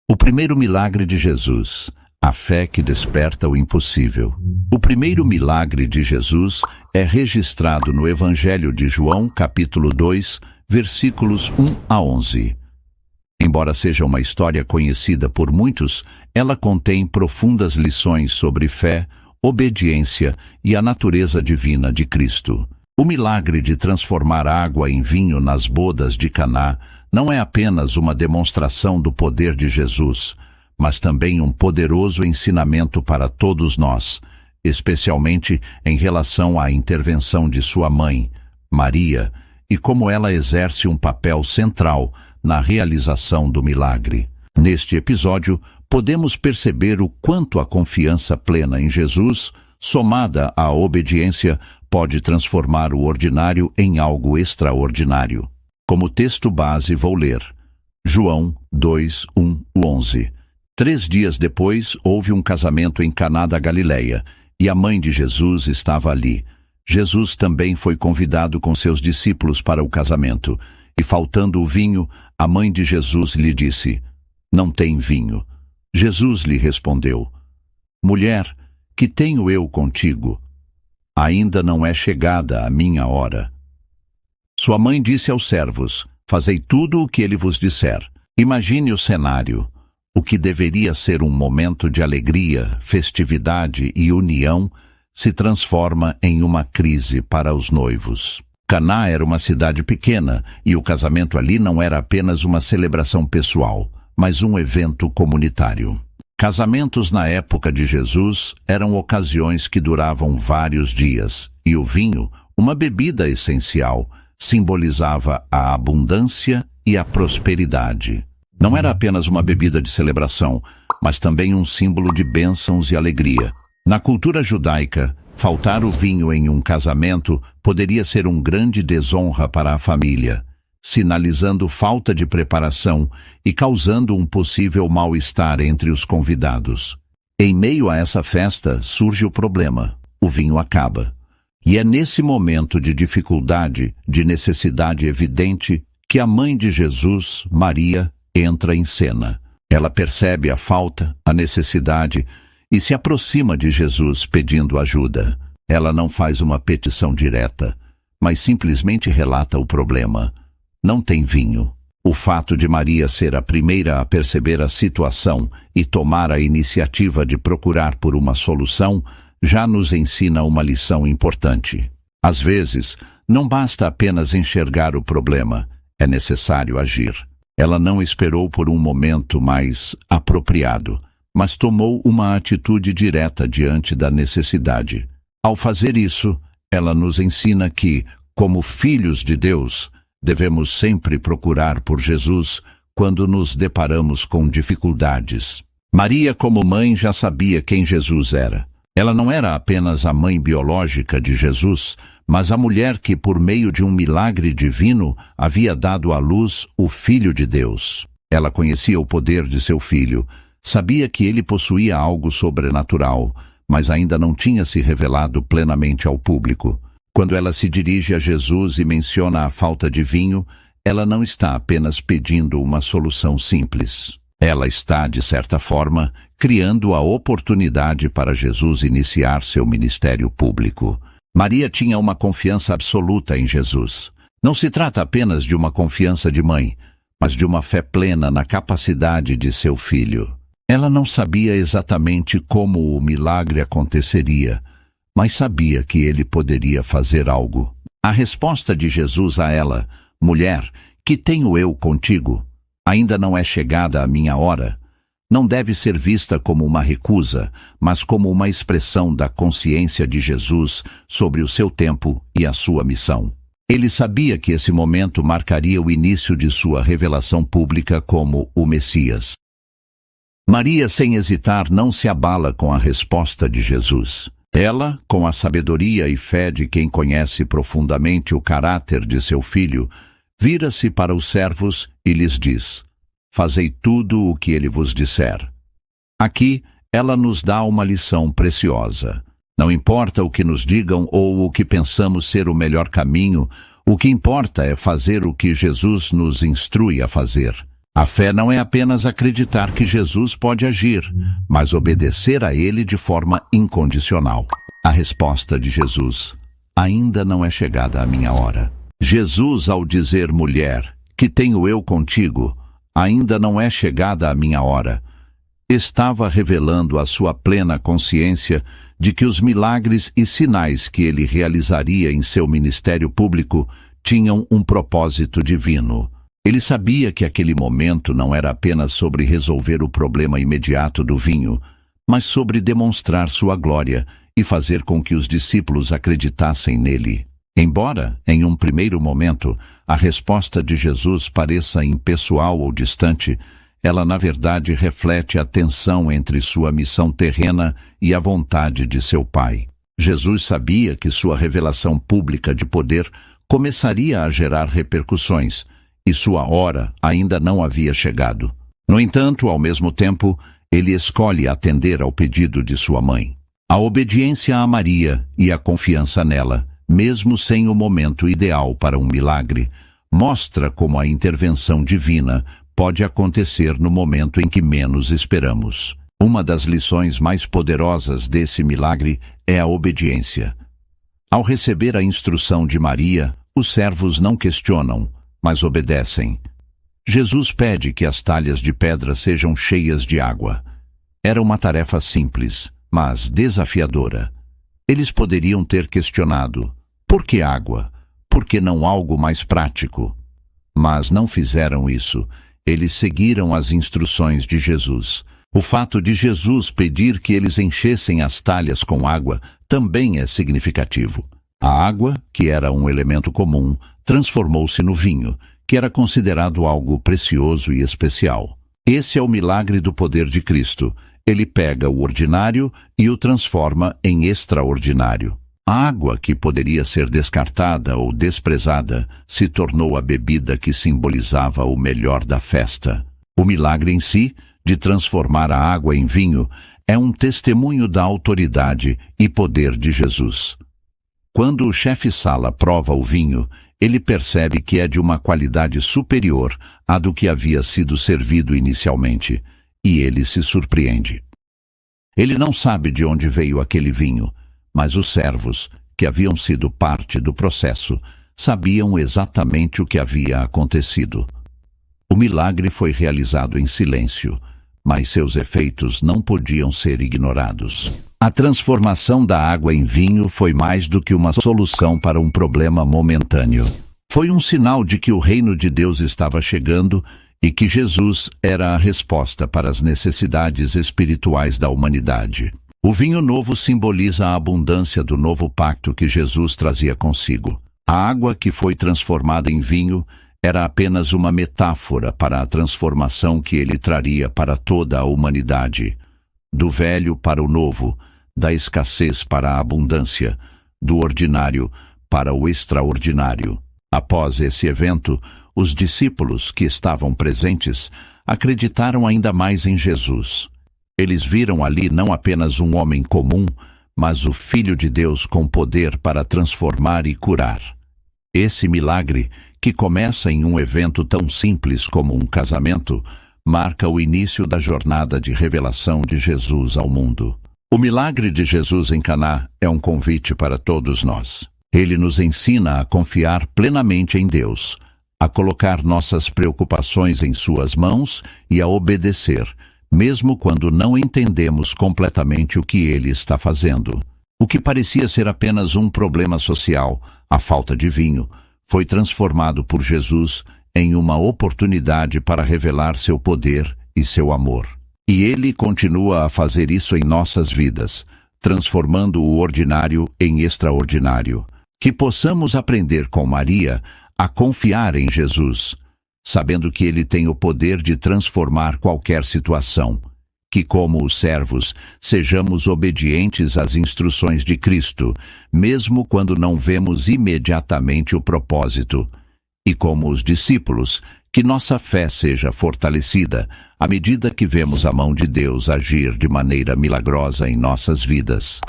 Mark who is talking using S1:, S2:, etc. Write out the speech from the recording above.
S1: O primeiro milagre de Jesus, a fé que desperta o impossível. O primeiro milagre de Jesus é registrado no Evangelho de João, capítulo 2, versículos 1 a 11. Embora seja uma história conhecida por muitos, ela contém profundas lições sobre fé, obediência e a natureza divina de Cristo. O milagre de transformar água em vinho nas bodas de Caná não é apenas uma demonstração do poder de Jesus, mas também um poderoso ensinamento para todos nós, especialmente em relação à intervenção de sua mãe, Maria, e como ela exerce um papel central na realização do milagre. Neste episódio, podemos perceber o quanto a confiança plena em Jesus, somada à obediência, pode transformar o ordinário em algo extraordinário. Como texto base vou ler João 2, 1-11. 3 dias depois, houve um casamento em Caná da Galileia, e a mãe de Jesus estava ali. Jesus também foi convidado com seus discípulos para o casamento, e faltando o vinho, a mãe de Jesus lhe disse: "Não tem vinho." Jesus lhe respondeu: "Mulher, que tenho eu contigo? Ainda não é chegada a minha hora." Sua mãe disse aos servos: "Fazei tudo o que ele vos disser." Imagine o cenário. O que deveria ser um momento de alegria, festividade e união se transforma em uma crise para os noivos. Caná era uma cidade pequena e o casamento ali não era apenas uma celebração pessoal, mas um evento comunitário. Casamentos na época de Jesus eram ocasiões que duravam vários dias, e o vinho, uma bebida essencial, simbolizava a abundância e a prosperidade. Não era apenas uma bebida de celebração, mas também um símbolo de bênçãos e alegria. Na cultura judaica, faltar o vinho em um casamento poderia ser uma grande desonra para a família, sinalizando falta de preparação e causando um possível mal-estar entre os convidados. Em meio a essa festa surge o problema: o vinho acaba. E é nesse momento de dificuldade, de necessidade evidente, que a mãe de Jesus, Maria, entra em cena. Ela percebe a falta, a necessidade e se aproxima de Jesus pedindo ajuda. Ela não faz uma petição direta, mas simplesmente relata o problema. Não tem vinho. O fato de Maria ser a primeira a perceber a situação e tomar a iniciativa de procurar por uma solução já nos ensina uma lição importante. Às vezes, não basta apenas enxergar o problema, é necessário agir. Ela não esperou por um momento mais apropriado, mas tomou uma atitude direta diante da necessidade. Ao fazer isso, ela nos ensina que, como filhos de Deus, devemos sempre procurar por Jesus quando nos deparamos com dificuldades. Maria, como mãe, já sabia quem Jesus era. Ela não era apenas a mãe biológica de Jesus, mas a mulher que, por meio de um milagre divino, havia dado à luz o Filho de Deus. Ela conhecia o poder de seu filho, sabia que ele possuía algo sobrenatural, mas ainda não tinha se revelado plenamente ao público. Quando ela se dirige a Jesus e menciona a falta de vinho, ela não está apenas pedindo uma solução simples. Ela está, de certa forma, criando a oportunidade para Jesus iniciar seu ministério público. Maria tinha uma confiança absoluta em Jesus. Não se trata apenas de uma confiança de mãe, mas de uma fé plena na capacidade de seu filho. Ela não sabia exatamente como o milagre aconteceria, mas sabia que ele poderia fazer algo. A resposta de Jesus a ela: "Mulher, que tenho eu contigo? Ainda não é chegada a minha hora", não deve ser vista como uma recusa, mas como uma expressão da consciência de Jesus sobre o seu tempo e a sua missão. Ele sabia que esse momento marcaria o início de sua revelação pública como o Messias. Maria, sem hesitar, não se abala com a resposta de Jesus. Ela, com a sabedoria e fé de quem conhece profundamente o caráter de seu filho, vira-se para os servos e lhes diz: "Fazei tudo o que ele vos disser." Aqui, ela nos dá uma lição preciosa. Não importa o que nos digam ou o que pensamos ser o melhor caminho, o que importa é fazer o que Jesus nos instrui a fazer. A fé não é apenas acreditar que Jesus pode agir, mas obedecer a Ele de forma incondicional. A resposta de Jesus: ainda não é chegada a minha hora. Jesus, ao dizer, mulher, que tenho eu contigo, ainda não é chegada a minha hora, estava revelando a sua plena consciência de que os milagres e sinais que ele realizaria em seu ministério público tinham um propósito divino. Ele sabia que aquele momento não era apenas sobre resolver o problema imediato do vinho, mas sobre demonstrar sua glória e fazer com que os discípulos acreditassem nele. Embora, em um primeiro momento, a resposta de Jesus pareça impessoal ou distante, ela na verdade reflete a tensão entre sua missão terrena e a vontade de seu Pai. Jesus sabia que sua revelação pública de poder começaria a gerar repercussões, e sua hora ainda não havia chegado. No entanto, ao mesmo tempo, ele escolhe atender ao pedido de sua mãe. A obediência a Maria e a confiança nela, mesmo sem o momento ideal para um milagre, mostra como a intervenção divina pode acontecer no momento em que menos esperamos. Uma das lições mais poderosas desse milagre é a obediência. Ao receber a instrução de Maria, os servos não questionam, mas obedecem. Jesus pede que as talhas de pedra sejam cheias de água. Era uma tarefa simples, mas desafiadora. Eles poderiam ter questionado: por que água? Por que não algo mais prático? Mas não fizeram isso. Eles seguiram as instruções de Jesus. O fato de Jesus pedir que eles enchessem as talhas com água também é significativo. A água, que era um elemento comum, transformou-se no vinho, que era considerado algo precioso e especial. Esse é o milagre do poder de Cristo. Ele pega o ordinário e o transforma em extraordinário. A água, que poderia ser descartada ou desprezada, se tornou a bebida que simbolizava o melhor da festa. O milagre em si, de transformar a água em vinho, é um testemunho da autoridade e poder de Jesus. Quando o chefe Sala prova o vinho, ele percebe que é de uma qualidade superior à do que havia sido servido inicialmente, e ele se surpreende. Ele não sabe de onde veio aquele vinho, mas os servos, que haviam sido parte do processo, sabiam exatamente o que havia acontecido. O milagre foi realizado em silêncio, mas seus efeitos não podiam ser ignorados. A transformação da água em vinho foi mais do que uma solução para um problema momentâneo. Foi um sinal de que o reino de Deus estava chegando e que Jesus era a resposta para as necessidades espirituais da humanidade. O vinho novo simboliza a abundância do novo pacto que Jesus trazia consigo. A água que foi transformada em vinho era apenas uma metáfora para a transformação que ele traria para toda a humanidade. Do velho para o novo, da escassez para a abundância, do ordinário para o extraordinário. Após esse evento, os discípulos que estavam presentes acreditaram ainda mais em Jesus. Eles viram ali não apenas um homem comum, mas o Filho de Deus com poder para transformar e curar. Esse milagre, que começa em um evento tão simples como um casamento, marca o início da jornada de revelação de Jesus ao mundo. O milagre de Jesus em Caná é um convite para todos nós. Ele nos ensina a confiar plenamente em Deus, a colocar nossas preocupações em suas mãos e a obedecer, mesmo quando não entendemos completamente o que ele está fazendo. O que parecia ser apenas um problema social, a falta de vinho, foi transformado por Jesus em uma oportunidade para revelar seu poder e seu amor. E ele continua a fazer isso em nossas vidas, transformando o ordinário em extraordinário. Que possamos aprender com Maria a confiar em Jesus, sabendo que ele tem o poder de transformar qualquer situação. Que, como os servos, sejamos obedientes às instruções de Cristo, mesmo quando não vemos imediatamente o propósito. E como os discípulos, que nossa fé seja fortalecida à medida que vemos a mão de Deus agir de maneira milagrosa em nossas vidas.